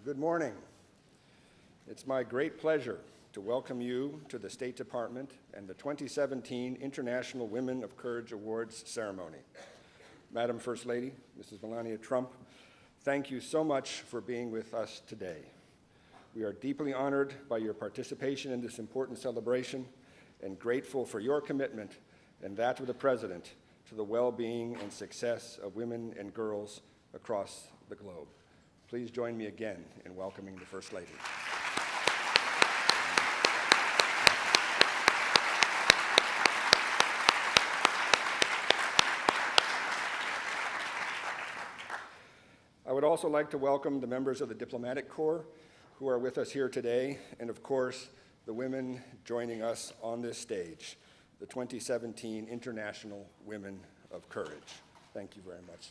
Good morning. It's my great pleasure to welcome you to the State Department and the 2017 International Women of Courage Awards ceremony. Madam First Lady, Mrs. Melania Trump, thank you so much for being with us today. We are deeply honored by your participation in this important celebration and grateful for your commitment and that of the President to the well-being and success of women and girls across the globe. Please join me again in welcoming the First Lady. I would also like to welcome the members of the Diplomatic Corps who are with us here today, and of course, the women joining us on this stage, the 2017 International Women of Courage. Thank you very much.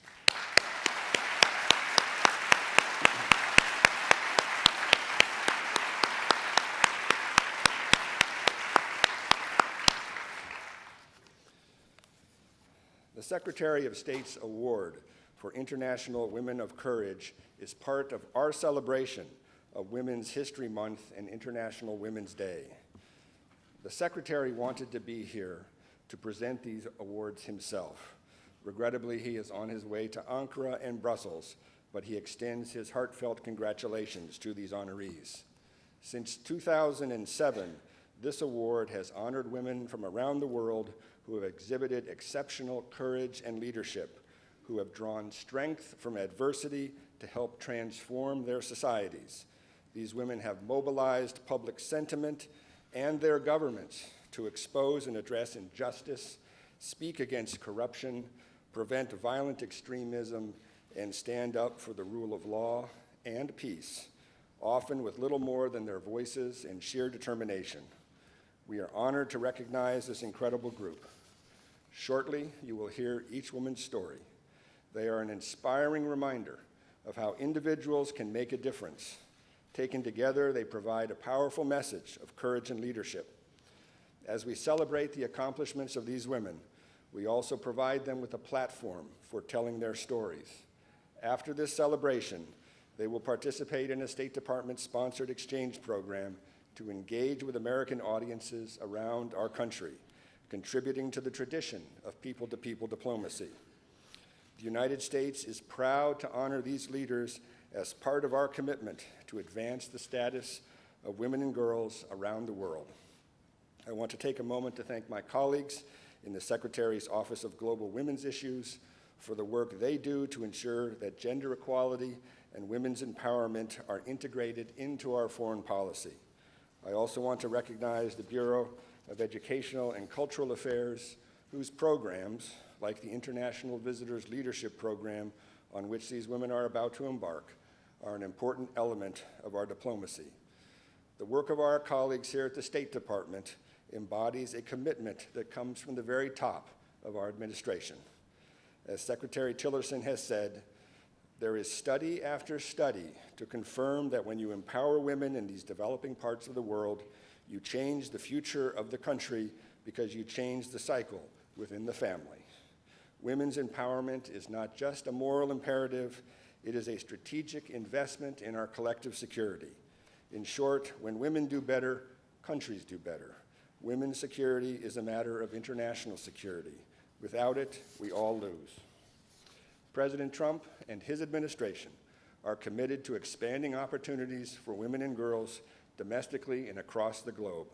The Secretary of State's Award for International Women of Courage is part of our celebration of Women's History Month and International Women's Day. The Secretary wanted to be here to present these awards himself. Regrettably, he is on his way to Ankara and Brussels, but he extends his heartfelt congratulations to these honorees. Since 2007, this award has honored women from around the world who have exhibited exceptional courage and leadership, who have drawn strength from adversity to help transform their societies. These women have mobilized public sentiment and their governments to expose and address injustice, speak against corruption, prevent violent extremism, and stand up for the rule of law and peace, often with little more than their voices and sheer determination. We are honored to recognize this incredible group. Shortly, you will hear each woman's story. They are an inspiring reminder of how individuals can make a difference. Taken together, they provide a powerful message of courage and leadership. As we celebrate the accomplishments of these women, we also provide them with a platform for telling their stories. After this celebration, they will participate in a State Department-sponsored exchange program to engage with American audiences around our country, contributing to the tradition of people-to-people diplomacy. The United States is proud to honor these leaders as part of our commitment to advance the status of women and girls around the world. I want to take a moment to thank my colleagues in the Secretary's Office of Global Women's Issues for the work they do to ensure that gender equality and women's empowerment are integrated into our foreign policy. I also want to recognize the Bureau of Educational and Cultural Affairs, whose programs, like the International Visitors Leadership Program on which these women are about to embark, are an important element of our diplomacy. The work of our colleagues here at the State Department embodies a commitment that comes from the very top of our administration. As Secretary Tillerson has said, there is study after study to confirm that when you empower women in these developing parts of the world, you change the future of the country because you change the cycle within the family. Women's empowerment is not just a moral imperative, it is a strategic investment in our collective security. In short, when women do better, countries do better. Women's security is a matter of international security. Without it, we all lose. President Trump and his administration are committed to expanding opportunities for women and girls domestically and across the globe.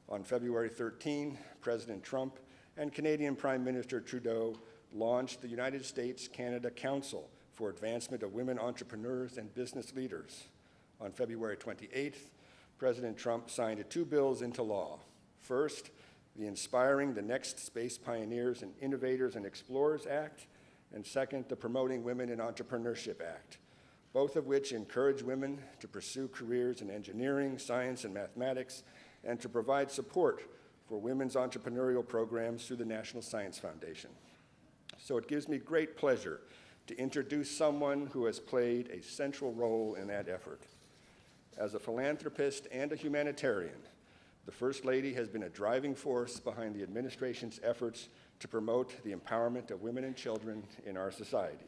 On February 13, President Trump and Canadian Prime Minister Trudeau launched the United States-Canada Council for Advancement of Women Entrepreneurs and Business Leaders. On February 28th, President Trump signed 2 bills into law. First, the Inspiring the Next Space Pioneers and Innovators and Explorers Act, and second, the Promoting Women in Entrepreneurship Act, both of which encourage women to pursue careers in engineering, science, and mathematics, and to provide support for women's entrepreneurial programs through the National Science Foundation. So it gives me great pleasure to introduce someone who has played a central role in that effort. As a philanthropist and a humanitarian, the First Lady has been a driving force behind the administration's efforts to promote the empowerment of women and children in our society.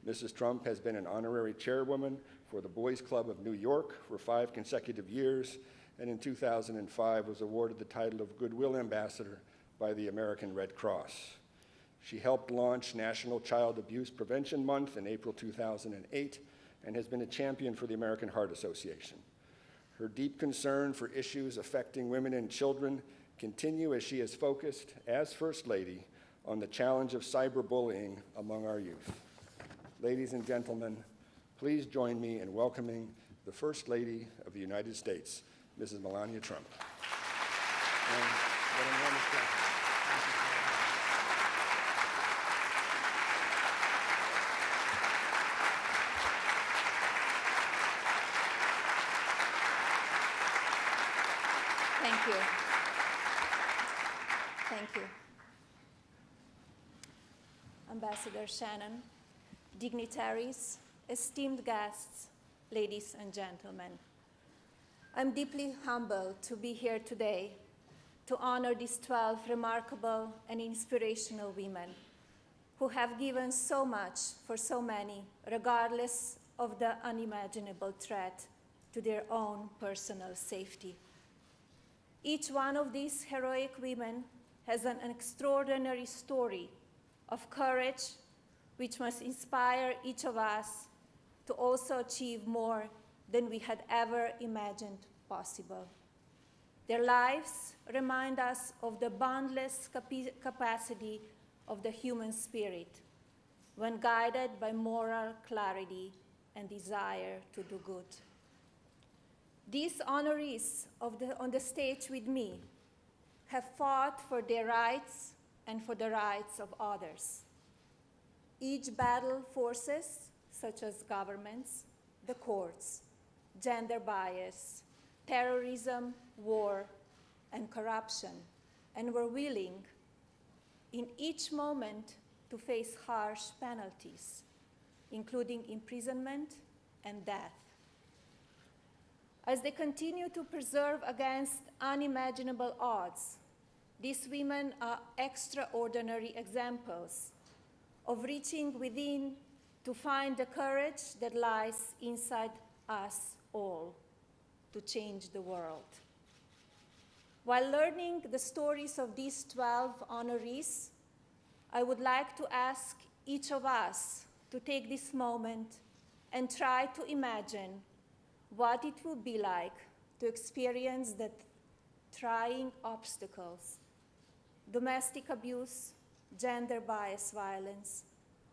Mrs. Trump has been an honorary chairwoman for the Boys Club of New York for 5 consecutive years, and in 2005 was awarded the title of Goodwill Ambassador by the American Red Cross. She helped launch National Child Abuse Prevention Month in April 2008 and has been a champion for the American Heart Association. Her deep concern for issues affecting women and children continue as she is focused, as First Lady, on the challenge of cyberbullying among our youth. Ladies and gentlemen, please join me in welcoming the First Lady of the United States, Mrs. Melania Trump. Thank you. Thank you. Ambassador Shannon, dignitaries, esteemed guests, ladies and gentlemen. I'm deeply humbled to be here today to honor these 12 remarkable and inspirational women who have given so much for so many, regardless of the unimaginable threat to their own personal safety. Each one of these heroic women has an extraordinary story of courage, which must inspire each of us to also achieve more than we had ever imagined possible. Their lives remind us of the boundless capacity of the human spirit when guided by moral clarity and desire to do good. These honorees on the stage with me have fought for their rights and for the rights of others. Each battled forces, such as governments, the courts, gender bias, terrorism, war, and corruption, and were willing in each moment to face harsh penalties, including imprisonment and death. As they continue to preserve against unimaginable odds, these women are extraordinary examples of reaching within to find the courage that lies inside us all to change the world. While learning the stories of these 12 honorees, I would like to ask each of us to take this moment and try to imagine what it would be like to experience the trying obstacles, domestic abuse, gender bias violence,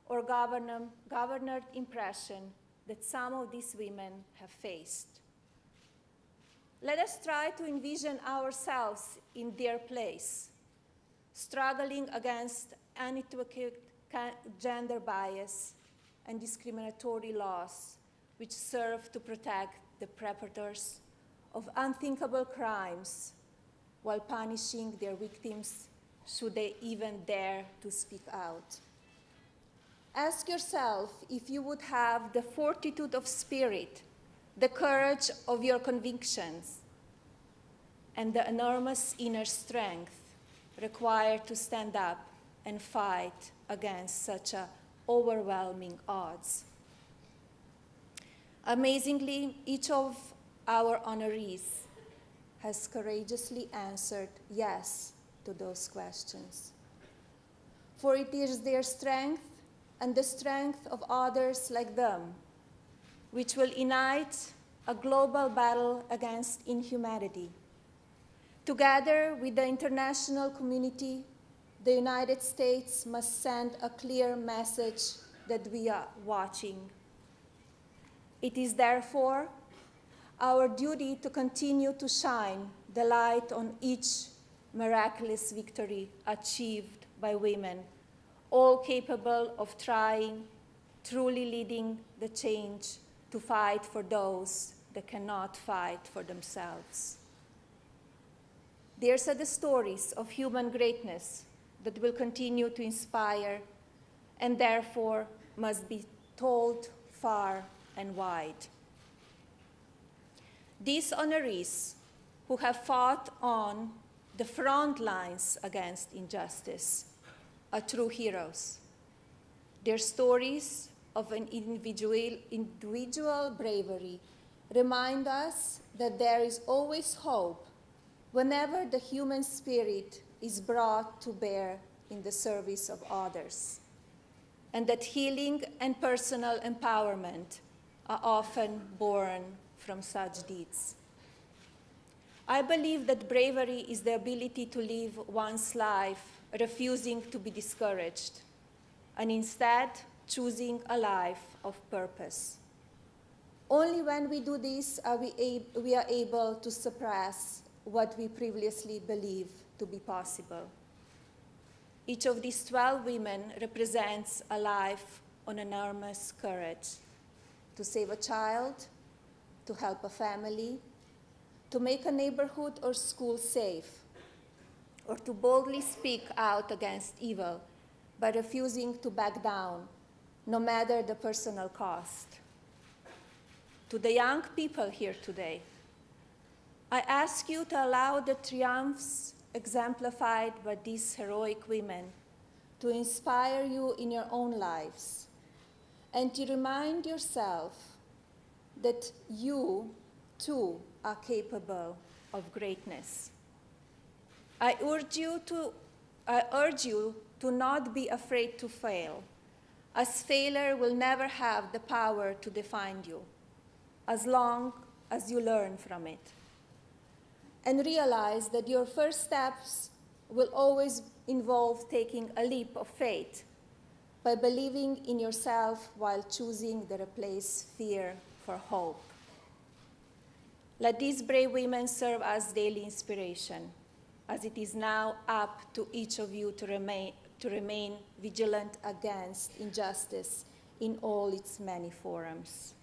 or governed impression that some of these women have faced. Let us try to envision ourselves in their place, struggling against unequivocal gender bias and discriminatory laws which serve to protect the perpetrators of unthinkable crimes while punishing their victims should they even dare to speak out. Ask yourself if you would have the fortitude of spirit, the courage of your convictions, and the enormous inner strength required to stand up and fight against such overwhelming odds. Amazingly, each of our honorees has courageously answered yes to those questions. For it is their strength and the strength of others like them which will unite a global battle against inhumanity. Together with the international community, the United States must send a clear message that we are watching. It is therefore our duty to continue to shine the light on each miraculous victory achieved by women, all capable of trying, truly leading the change to fight for those that cannot fight for themselves. These are the stories of human greatness that will continue to inspire and therefore must be told far and wide. These honorees who have fought on the front lines against injustice are true heroes. Their stories of an individual bravery remind us that there is always hope whenever the human spirit is brought to bear in the service of others, and that healing and personal empowerment are often born from such deeds. I believe that bravery is the ability to live one's life refusing to be discouraged, and instead choosing a life of purpose. Only when we do this are we are able to suppress what we previously believed to be possible. Each of these 12 women represents a life of enormous courage to save a child, to help a family, to make a neighborhood or school safe, or to boldly speak out against evil by refusing to back down, no matter the personal cost. To the young people here today, I ask you to allow the triumphs exemplified by these heroic women to inspire you in your own lives, and to remind yourself that you, too, are capable of greatness. I urge you to not be afraid to fail, as failure will never have the power to define you, as long as you learn from it. And realize that your first steps will always involve taking a leap of faith by believing in yourself while choosing to replace fear for hope. Let these brave women serve as daily inspiration, as it is now up to each of you to remain vigilant against injustice in all its many forms.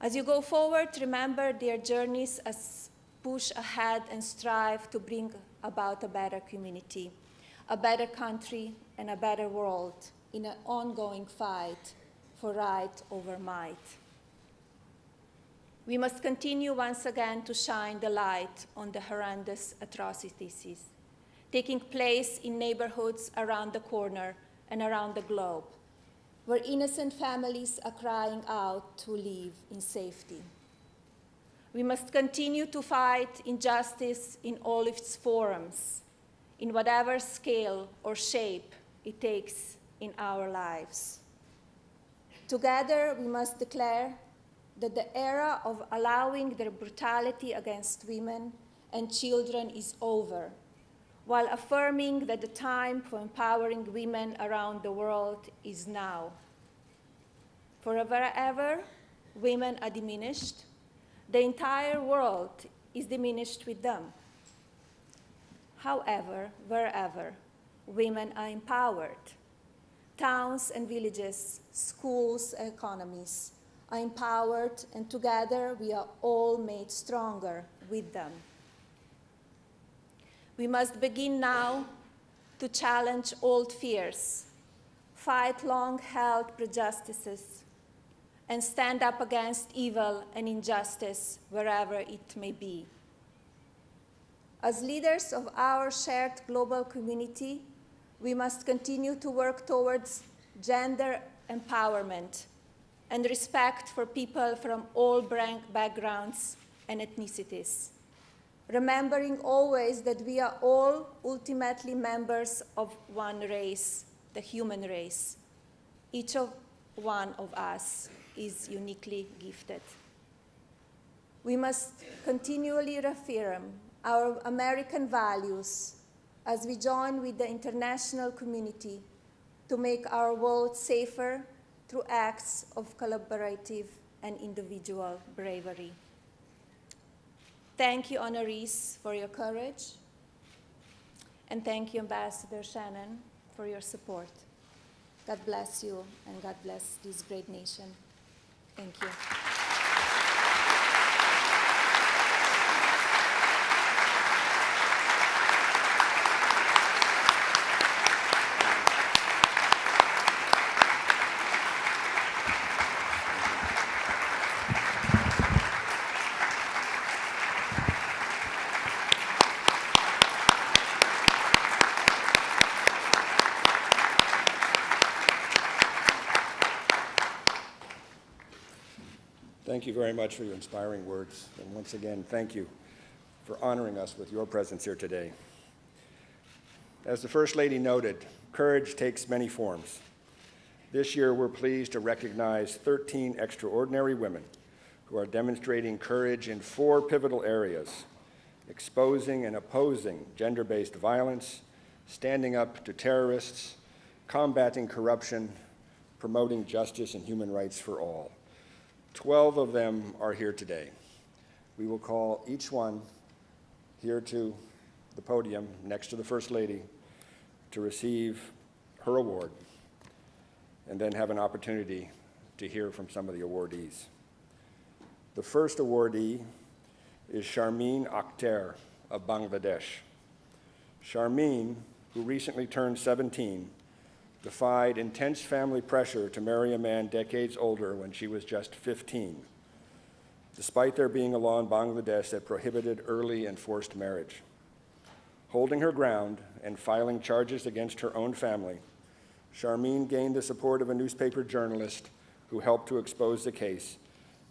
As you go forward, remember their journeys as push ahead and strive to bring about a better community, a better country, and a better world in an ongoing fight for right over might. We must continue once again to shine the light on the horrendous atrocities taking place in neighborhoods around the corner and around the globe, where innocent families are crying out to live in safety. We must continue to fight injustice in all its forms, in whatever scale or shape it takes in our lives. Together, we must declare that the era of allowing their brutality against women and children is over, while affirming that the time for empowering women around the world is now. For wherever women are diminished, the entire world is diminished with them. However, wherever women are empowered, towns and villages, schools, economies are empowered, and together we are all made stronger with them. We must begin now to challenge old fears, fight long-held prejudices, and stand up against evil and injustice wherever it may be. As leaders of our shared global community, we must continue to work towards gender empowerment and respect for people from all backgrounds and ethnicities, remembering always that we are all ultimately members of one race, the human race. Each one of us is uniquely gifted. We must continually reaffirm our American values as we join with the international community to make our world safer through acts of collaborative and individual bravery. Thank you, honorees, for your courage, and thank you, Ambassador Shannon, for your support. God bless you, and God bless this great nation. Thank you. thank you very much for your inspiring words. And once again, thank you for honoring us with your presence here today. As the First Lady noted, courage takes many forms. This year, we're pleased to recognize 13 extraordinary women who are demonstrating courage in 4 pivotal areas: exposing and opposing gender-based violence, standing up to terrorists, combating corruption, promoting justice and human rights for all. 12 of them are here today. We will call each one here to the podium next to the First Lady to receive her award, and then have an opportunity to hear from some of the awardees. The first awardee is Sharmeen Akhter of Bangladesh. Sharmeen, who recently turned 17, defied intense family pressure to marry a man decades older when she was just 15, despite there being a law in Bangladesh that prohibited early and forced marriage. Holding her ground and filing charges against her own family, Sharmeen gained the support of a newspaper journalist who helped to expose the case,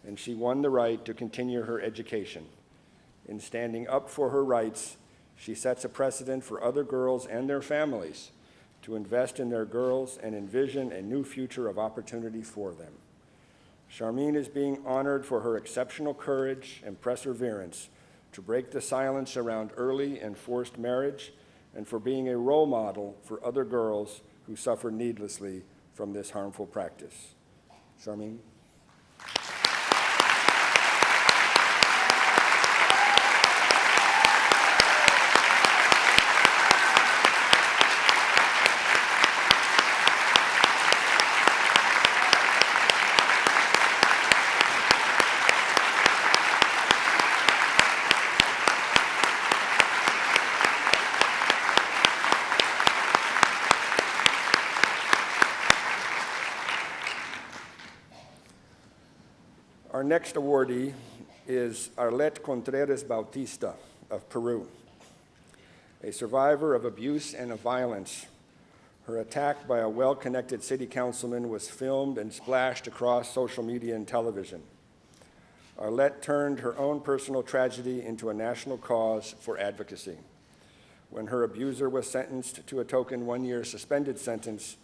and she won the right to continue her education. In standing up for her rights, she sets a precedent for other girls and their families to invest in their girls and envision a new future of opportunity for them. Sharmeen is being honored for her exceptional courage and perseverance to break the silence around early and forced marriage, and for being a role model for other girls who suffer needlessly from this harmful practice. Sharmeen? Our next awardee is Arlette Contreras Bautista of Peru. A survivor of abuse and of violence, her attack by a well-connected city councilman was filmed and splashed across social media and television. Arlette turned her own personal tragedy into a national cause for advocacy. When her abuser was sentenced to a token 1-year suspended sentence,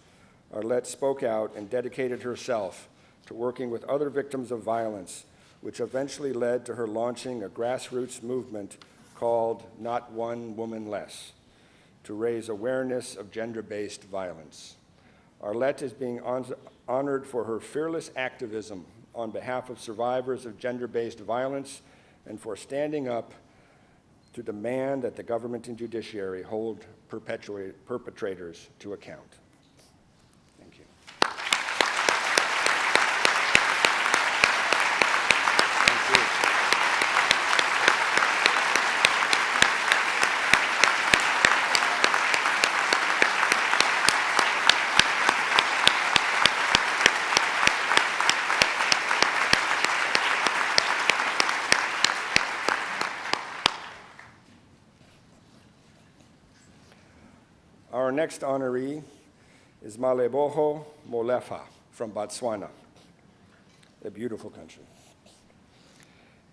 Arlette spoke out and dedicated herself to working with other victims of violence, which eventually led to her launching a grassroots movement called Not One Woman Less, to raise awareness of gender-based violence. Arlette is being honored for her fearless activism on behalf of survivors of gender-based violence and for standing up to demand that the government and judiciary hold perpetrators to account. Thank you. Our next honoree is Maleboho Molefa from Botswana, a beautiful country.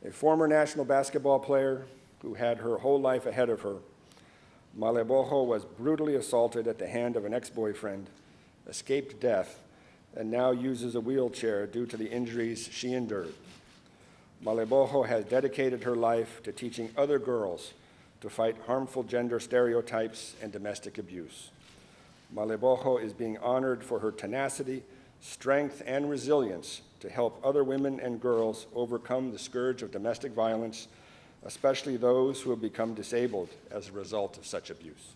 A former national basketball player who had her whole life ahead of her, Maleboho was brutally assaulted at the hand of an ex-boyfriend, escaped death, and now uses a wheelchair due to the injuries she endured. Maleboho has dedicated her life to teaching other girls to fight harmful gender stereotypes and domestic abuse. Maleboho is being honored for her tenacity, strength, and resilience to help other women and girls overcome the scourge of domestic violence, especially those who have become disabled as a result of such abuse.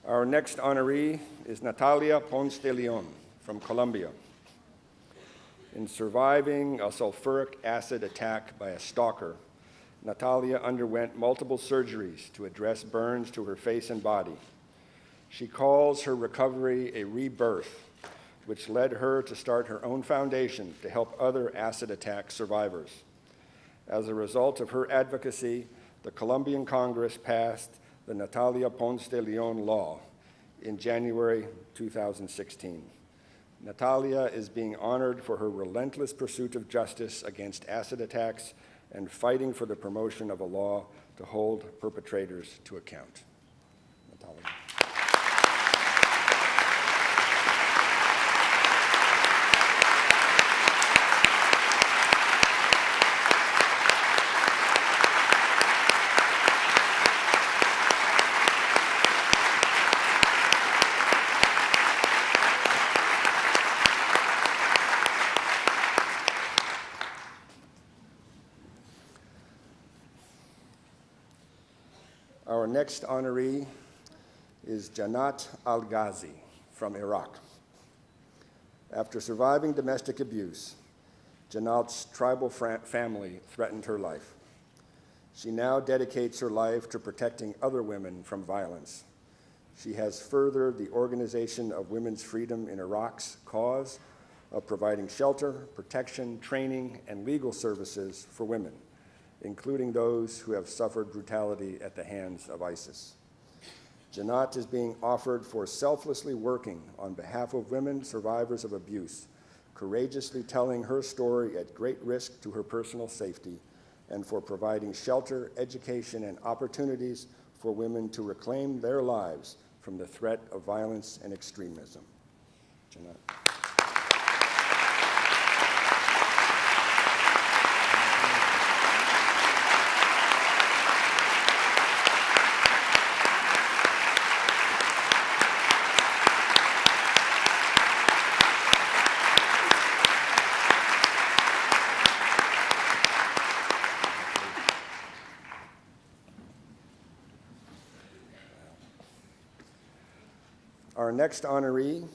Our next honoree is Natalia Ponce de Leon from Colombia. In surviving a sulfuric acid attack by a stalker Natalia underwent multiple surgeries to address burns to her face and body. She calls her recovery a rebirth, which led her to start her own foundation to help other acid attack survivors. As a result of her advocacy, the Colombian Congress passed the Natalia Ponce de Leon law in January 2016. Natalia is being honored for her relentless pursuit of justice against acid attacks and fighting for the promotion of a law to hold perpetrators to account. Natalia. Our next honoree is Janat Al-Ghazi from Iraq. After surviving domestic abuse, Janat's tribal family threatened her life. She now dedicates her life to protecting other women from violence. She has furthered the Organization of Women's Freedom in Iraq's cause of providing shelter, protection, training, and legal services for women, including those who have suffered brutality at the hands of ISIS. Janat is being offered for selflessly working on behalf of women survivors of abuse, courageously telling her story at great risk to her personal safety, and for providing shelter, education, and opportunities for women to reclaim their lives from the threat of violence and extremism. Janat. Our next honoree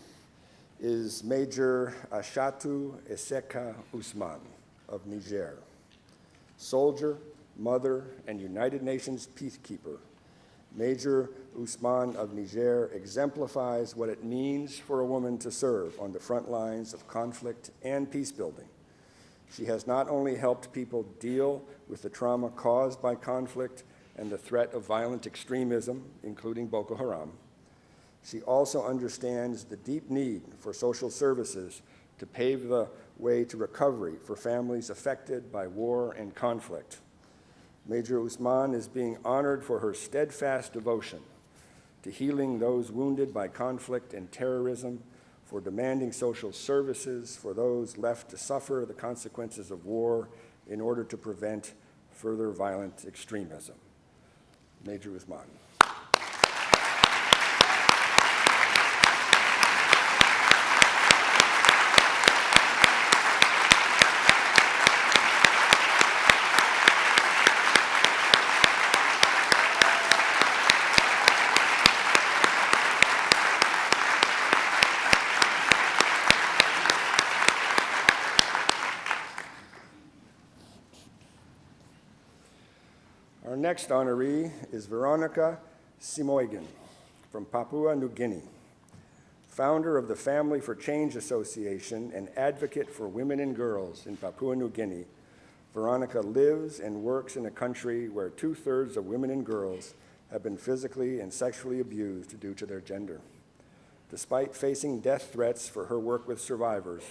is Major Ashatu Eseka Usman of Niger. Soldier, mother, and United Nations peacekeeper, Major Usman of Niger exemplifies what it means for a woman to serve on the front lines of conflict and peace building. She has not only helped people deal with the trauma caused by conflict and the threat of violent extremism, including Boko Haram, she also understands the deep need for social services to pave the way to recovery for families affected by war and conflict. Major Usman is being honored for her steadfast devotion to healing those wounded by conflict and terrorism, for demanding social services for those left to suffer the consequences of war in order to prevent further violent extremism. Major Usman. Our next honoree is Veronica Simoigan from Papua New Guinea. Founder of the Family for Change Association and advocate for women and girls in Papua New Guinea, Veronica lives and works in a country where 2/3 of women and girls have been physically and sexually abused due to their gender. Despite facing death threats for her work with survivors,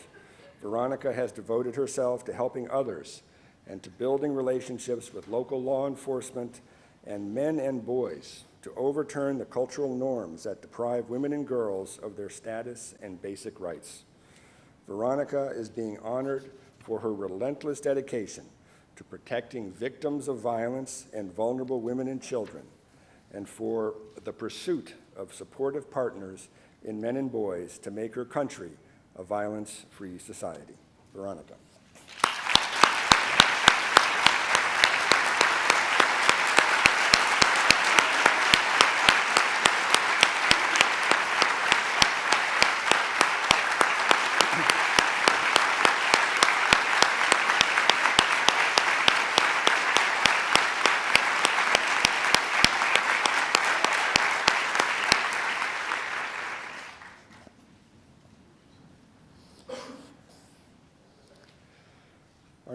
Veronica has devoted herself to helping others and to building relationships with local law enforcement and men and boys to overturn the cultural norms that deprive women and girls of their status and basic rights. Veronica is being honored for her relentless dedication to protecting victims of violence and vulnerable women and children, and for the pursuit of supportive partners in men and boys to make her country a violence-free society. Veronica.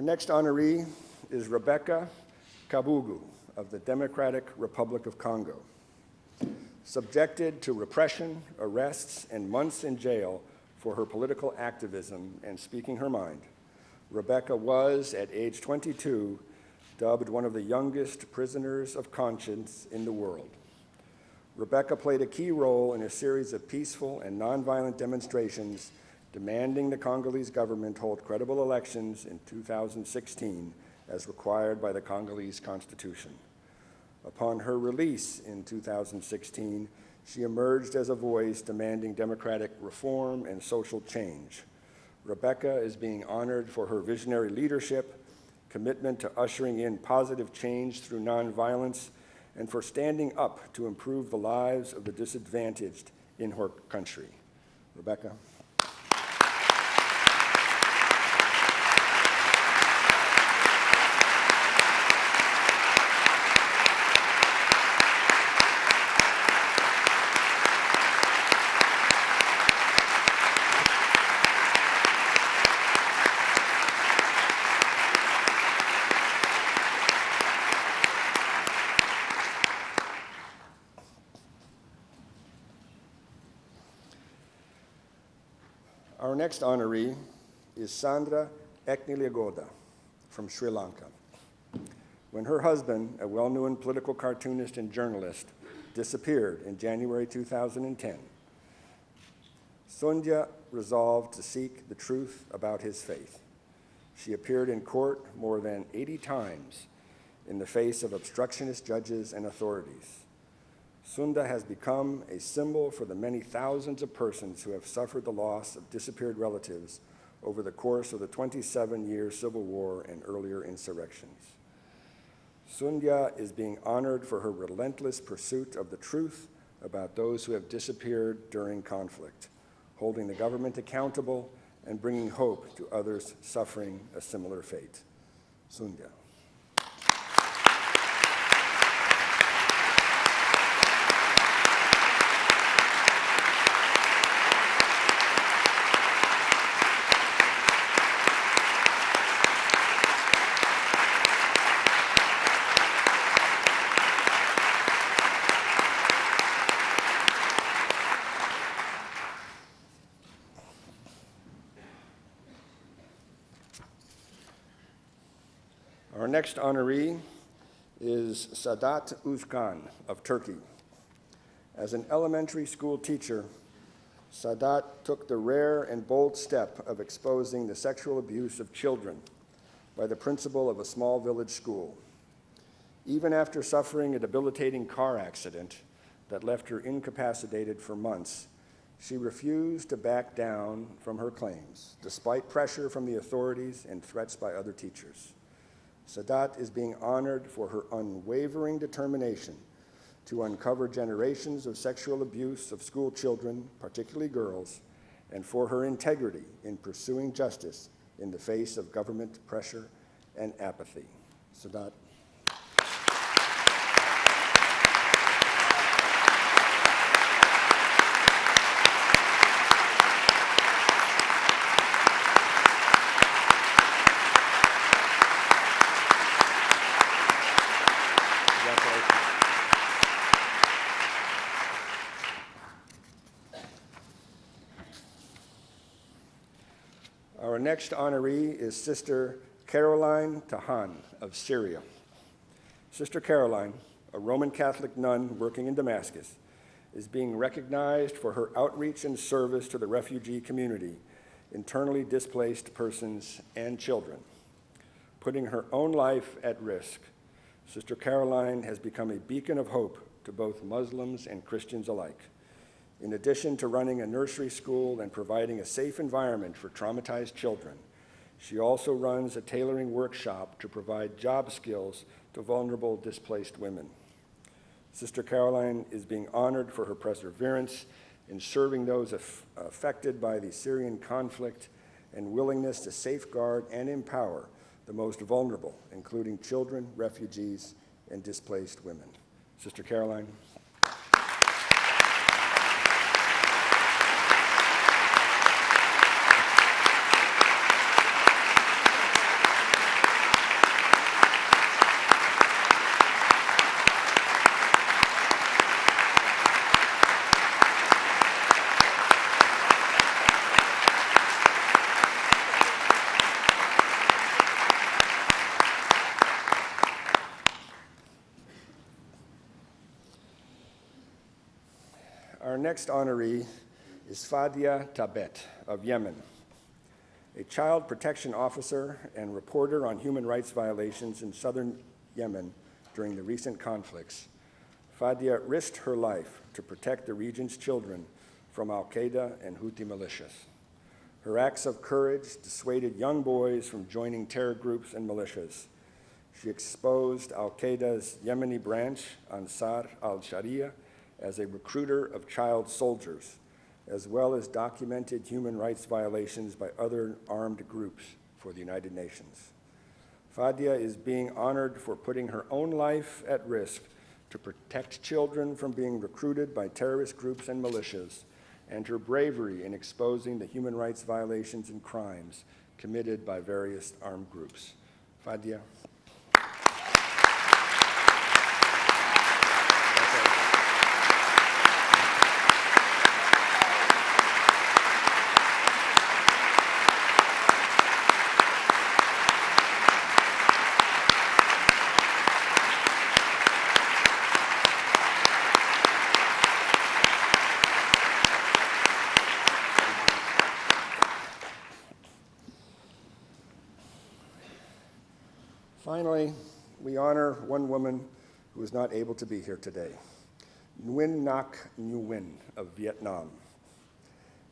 next honoree is Rebecca Kabugu of the Democratic Republic of Congo. Subjected to repression, arrests, and months in jail for her political activism and speaking her mind, Rebecca was, at age 22, dubbed one of the youngest prisoners of conscience in the world. Rebecca played a key role in a series of peaceful and nonviolent demonstrations demanding the Congolese government hold credible elections in 2016 as required by the Congolese Constitution. Upon her release in 2016, she emerged as a voice demanding democratic reform and social change. Rebecca is being honored for her visionary leadership, commitment to ushering in positive change through nonviolence, and for standing up to improve the lives of the disadvantaged in her country. Rebecca. Our next honoree is Sandra Ekniliagoda from Sri Lanka. When her husband, a well-known political cartoonist and journalist, disappeared in January 2010, Sundya resolved to seek the truth about his faith. She appeared in court more than 80 times in the face of obstructionist judges and authorities. Sunda has become a symbol for the many thousands of persons who have suffered the loss of disappeared relatives over the course of the 27-year civil war and earlier insurrections. Sundya is being honored for her relentless pursuit of the truth about those who have disappeared during conflict, holding the government accountable and bringing hope to others suffering a similar fate. Sundya. Our next honoree is Sadat Uzkan of Turkey. As an elementary school teacher, Sadat took the rare and bold step of exposing the sexual abuse of children by the principal of a small village school. Even after suffering a debilitating car accident that left her incapacitated for months, she refused to back down from her claims, despite pressure from the authorities and threats by other teachers. Sadat is being honored for her unwavering determination to uncover generations of sexual abuse of school children, particularly girls, and for her integrity in pursuing justice in the face of government pressure and apathy. Sadat. Our next honoree is Sister Caroline Tahan of Syria. Sister Caroline, a Roman Catholic nun working in Damascus, is being recognized for her outreach and service to the refugee community, internally displaced persons, and children. Putting her own life at risk, Sister Caroline has become a beacon of hope to both Muslims and Christians alike. In addition to running a nursery school and providing a safe environment for traumatized children, she also runs a tailoring workshop to provide job skills to vulnerable displaced women. Sister Caroline is being honored for her perseverance in serving those affected by the Syrian conflict and willingness to safeguard and empower the most vulnerable, including children, refugees, and displaced women. Sister Caroline. Our next honoree is Fadia Tabet of Yemen, a child protection officer and reporter on human rights violations in southern Yemen during the recent conflicts. Fadia risked her life to protect the region's children from al-Qaeda and Houthi militias. Her acts of courage dissuaded young boys from joining terror groups and militias. She exposed al-Qaeda's Yemeni branch, Ansar al-Sharia, as a recruiter of child soldiers, as well as documented human rights violations by other armed groups for the United Nations. Fadia is being honored for putting her own life at risk to protect children from being recruited by terrorist groups and militias, and her bravery in exposing the human rights violations and crimes committed by various armed groups. Fadia. Finally, we honor one woman who is not able to be here today, Nguyen Ngoc Nguyen of Vietnam.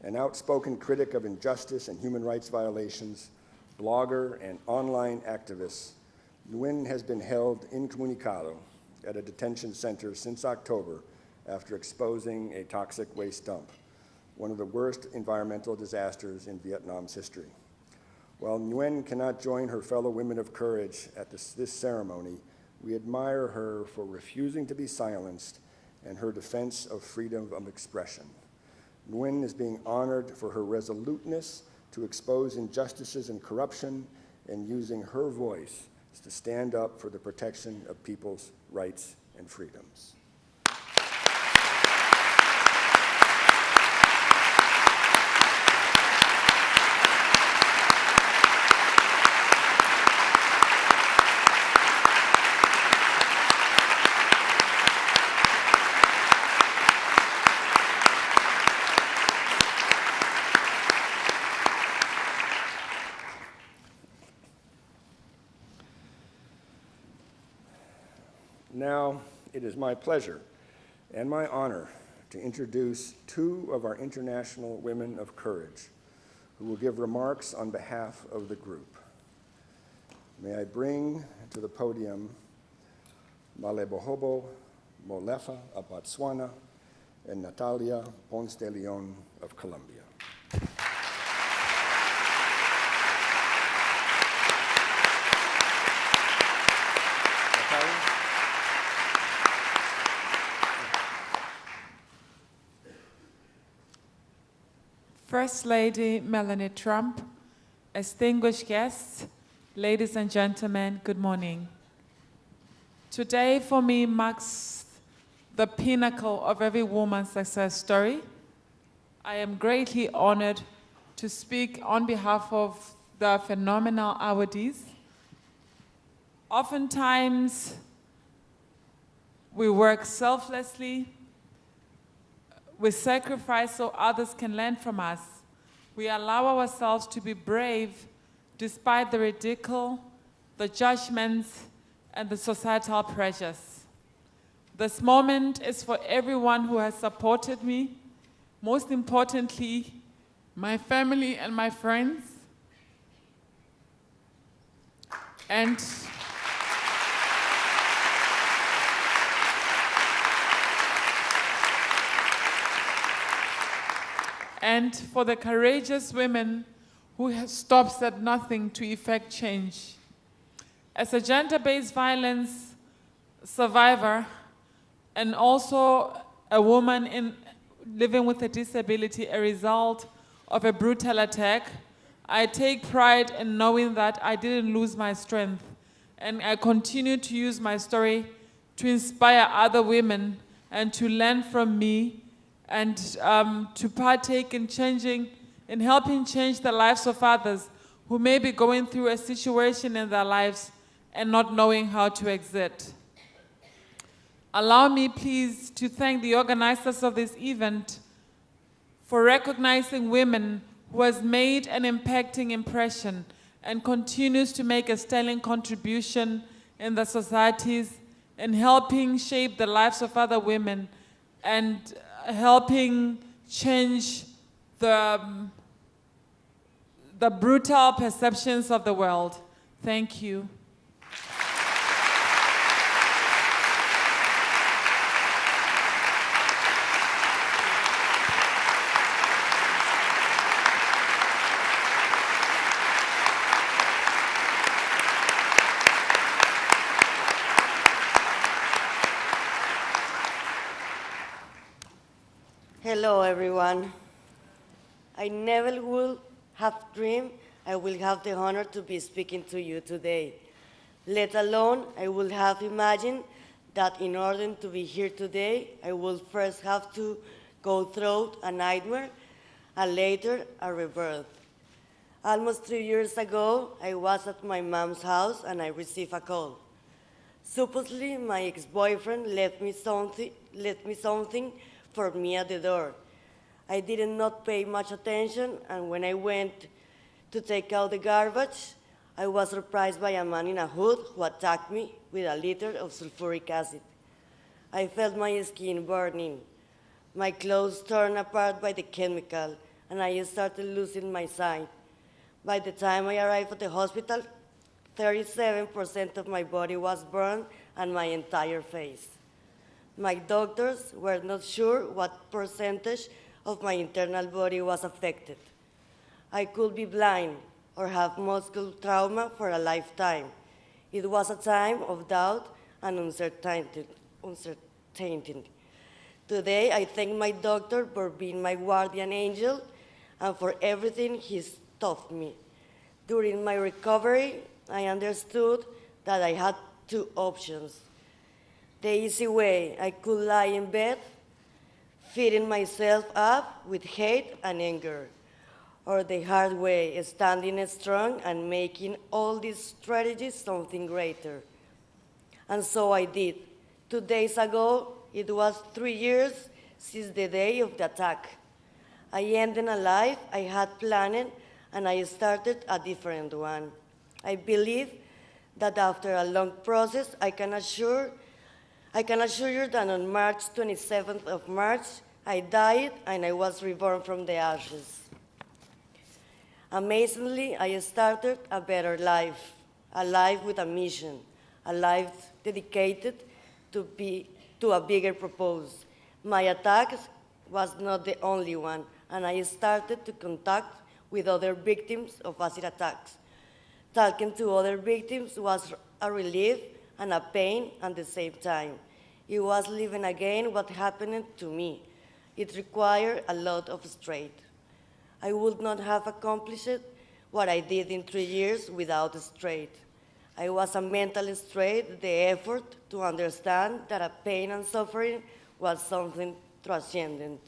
An outspoken critic of injustice and human rights violations, blogger and online activist, Nguyen has been held incommunicado at a detention center since October after exposing a toxic waste dump, one of the worst environmental disasters in Vietnam's history. While Nguyen cannot join her fellow women of courage at this ceremony, we admire her for refusing to be silenced and her defense of freedom of expression. Nguyen is being honored for her resoluteness to expose injustices and corruption and using her voice to stand up for the protection of people's rights and freedoms. Now, it is my pleasure and my honor to introduce two of our international women of courage who will give remarks on behalf of the group. May I bring to the podium Malebohobo Molefa of Botswana and Natalia Ponce de Leon of Colombia. First Lady Melania Trump, distinguished guests, ladies and gentlemen, good morning. Today for me marks the pinnacle of every woman's success story. I am greatly honored to speak on behalf of the phenomenal awardees. Oftentimes, we work selflessly, we sacrifice so others can learn from us. We allow ourselves to be brave despite the ridicule, the judgments, and the societal pressures. This moment is for everyone who has supported me, most importantly, my family and my friends, and for the courageous women who have stopped at nothing to effect change. As a gender-based violence survivor and also a woman living with a disability, a result of a brutal attack, I take pride in knowing that I didn't lose my strength, and I continue to use my story to inspire other women and to learn from me and to partake in helping change the lives of others who may be going through a situation in their lives and not knowing how to exit. Allow me, please, to thank the organizers of this event for recognizing women who has made an impacting impression and continues to make a sterling contribution in the societies in helping shape the lives of other women and helping change the brutal perceptions of the world. Thank you. Hello, everyone. I never would have dreamed I will have the honor to be speaking to you today, let alone I would have imagined that in order to be here today, I would first have to go through a nightmare and later a rebirth. Almost 3 years ago, I was at my mom's house and I received a call. Supposedly, my ex-boyfriend left me something for me at the door. I did not pay much attention, and when I went to take out the garbage, I was surprised by a man in a hood who attacked me with a liter of sulfuric acid. I felt my skin burning. My clothes torn apart by the chemical, and I started losing my sight. By the time I arrived at the hospital, 37% of my body was burned and my entire face. My doctors were not sure what percentage of my internal body was affected. I could be blind or have muscle trauma for a lifetime. It was a time of doubt and uncertainty. Today, I thank my doctor for being my guardian angel and for everything he's taught me. During my recovery, I understood that I had two options. The easy way, I could lie in bed, feeding myself up with hate and anger. Or the hard way, standing strong and making all these strategies something greater. And so I did. 2 days ago, it was 3 years since the day of the attack. I ended a life I had planned, and I started a different one. I believe that after a long process, I can assure you that on March 27th of March, I died and I was reborn from the ashes. Amazingly, I started a better life, a life with a mission, a life dedicated to a bigger purpose. My attack was not the only one, and I started to contact with other victims of acid attacks. Talking to other victims was a relief and a pain at the same time. It was living again what happened to me. It required a lot of strength. I would not have accomplished what I did in 3 years without strength. I was a mental strength, the effort to understand that a pain and suffering was something transcendent.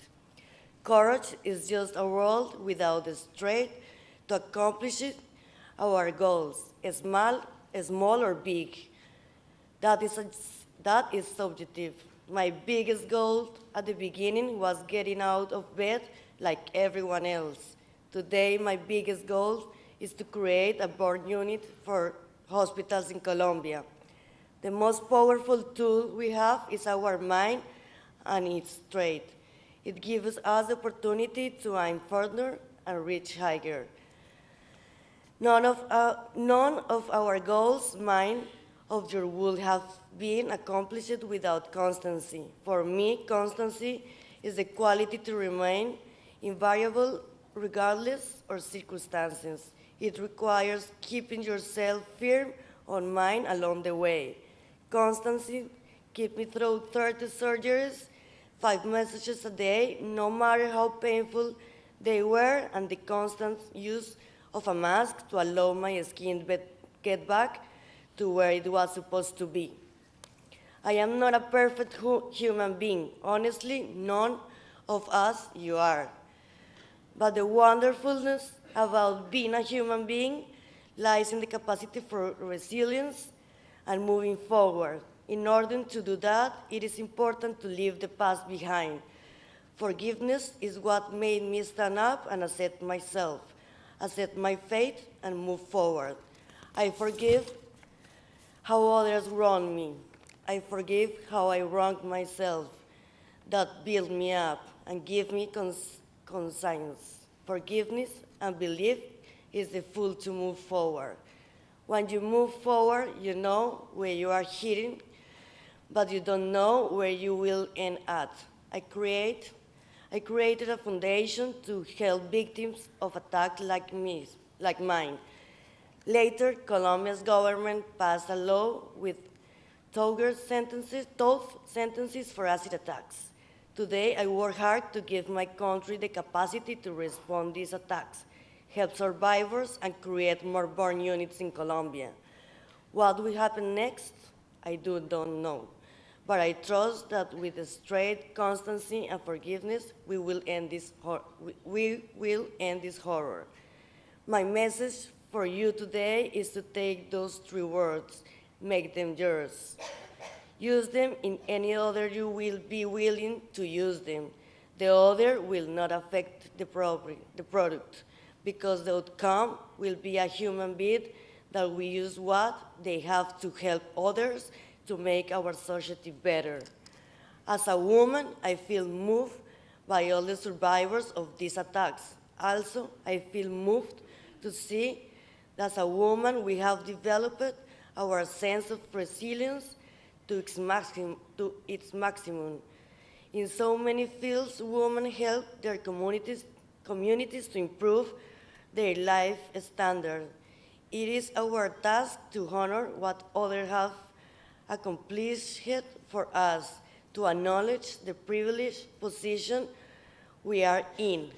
Courage is just a world without the strength to accomplish our goals, small or big. That is subjective. My biggest goal at the beginning was getting out of bed like everyone else. Today, my biggest goal is to create a burn unit for hospitals in Colombia. The most powerful tool we have is our mind and its strength. It gives us the opportunity to aim further and reach higher. None of our goals, mine, of yours, would have been accomplished without constancy. For me, constancy is the quality to remain invariable regardless of circumstances. It requires keeping yourself firm on mind along the way. Constancy kept me through 30 surgeries, 5 messages a day, no matter how painful they were, and the constant use of a mask to allow my skin get back to where it was supposed to be. I am not a perfect human being. Honestly, none of us you are. But the wonderfulness about being a human being lies in the capacity for resilience and moving forward. In order to do that, it is important to leave the past behind. Forgiveness is what made me stand up and accept myself, accept my fate, and move forward. I forgive how others wronged me. I forgive how I wronged myself. That built me up and give me conscience. Forgiveness and belief is the fuel to move forward. When you move forward, you know where you are heading, but you don't know where you will end at. I created a foundation to help victims of attacks like mine. Later, Colombia's government passed a law with tougher sentences for acid attacks. Today, I work hard to give my country the capacity to respond to these attacks, help survivors, and create more burn units in Colombia. What will happen next? I don't know. But I trust that with the straight constancy and forgiveness, we will end this horror. My message for you today is to take those 3 words, make them yours. Use them in any other you will be willing to use them. The other will not affect the product, because the outcome will be a human being that will use what they have to help others to make our society better. As a woman, I feel moved by all the survivors of these attacks. Also, I feel moved to see that as a woman, we have developed our sense of resilience to its maximum. In so many fields, women help their communities to improve their life standard. It is our task to honor what others have accomplished for us, to acknowledge the privileged position we are in.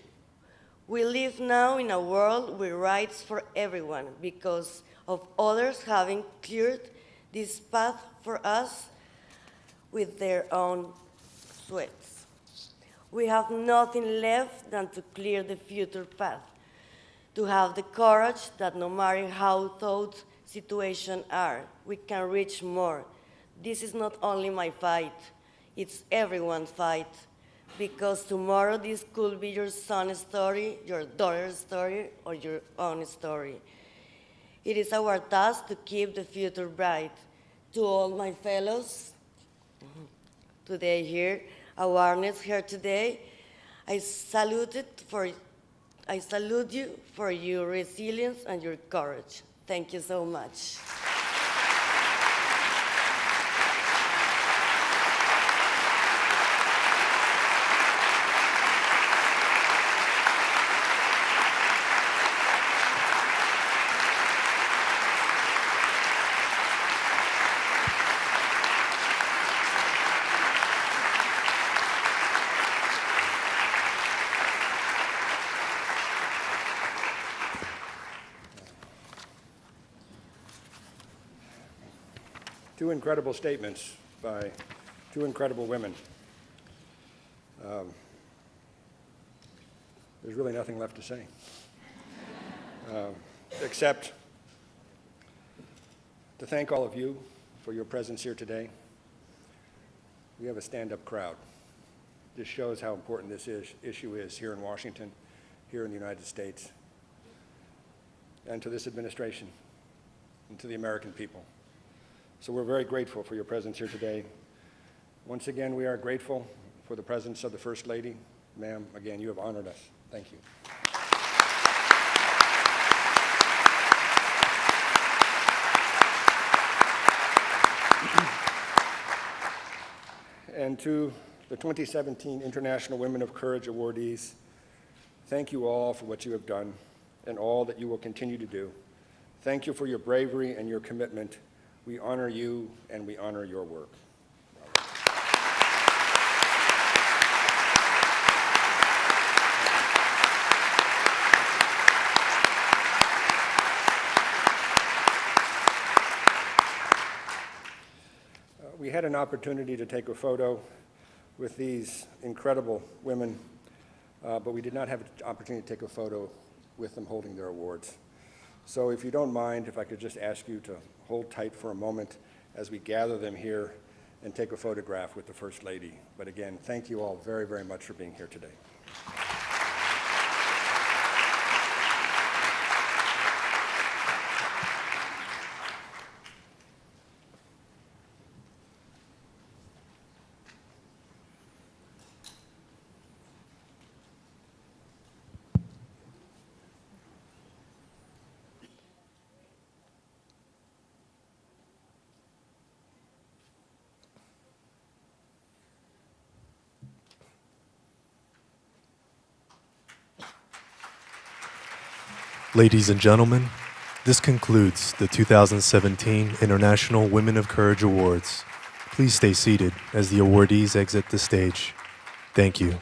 We live now in a world with rights for everyone because of others having cleared this path for us with their own sweats. We have nothing left than to clear the future path, to have the courage that no matter how tough situations are, we can reach more. This is not only my fight, it's everyone's fight, because tomorrow this could be your son's story, your daughter's story, or your own story. It is our task to keep the future bright. To all my fellows today here, awareness here today, I salute you for your resilience and your courage. Thank you so much. Two incredible statements by 2 incredible women. There's really nothing left to say, except to thank all of you for your presence here today. We have a stand-up crowd. This shows how important this issue is here in Washington, here in the United States, and to this administration, and to the American people. So we're very grateful for your presence here today. Once again, we are grateful for the presence of the First Lady. Ma'am, again, you have honored us. Thank you. And to the 2017 International Women of Courage awardees, thank you all for what you have done and all that you will continue to do. Thank you for your bravery and your commitment. We honor you and we honor your work. We had an opportunity to take a photo with these incredible women, but we did not have an opportunity to take a photo with them holding their awards. So if you don't mind, if I could just ask you to hold tight for a moment as we gather them here and take a photograph with the First Lady. But again, thank you all very, very much for being here today. Ladies and gentlemen, this concludes the 2017 International Women of Courage Awards. Please stay seated as the awardees exit the stage. Thank you.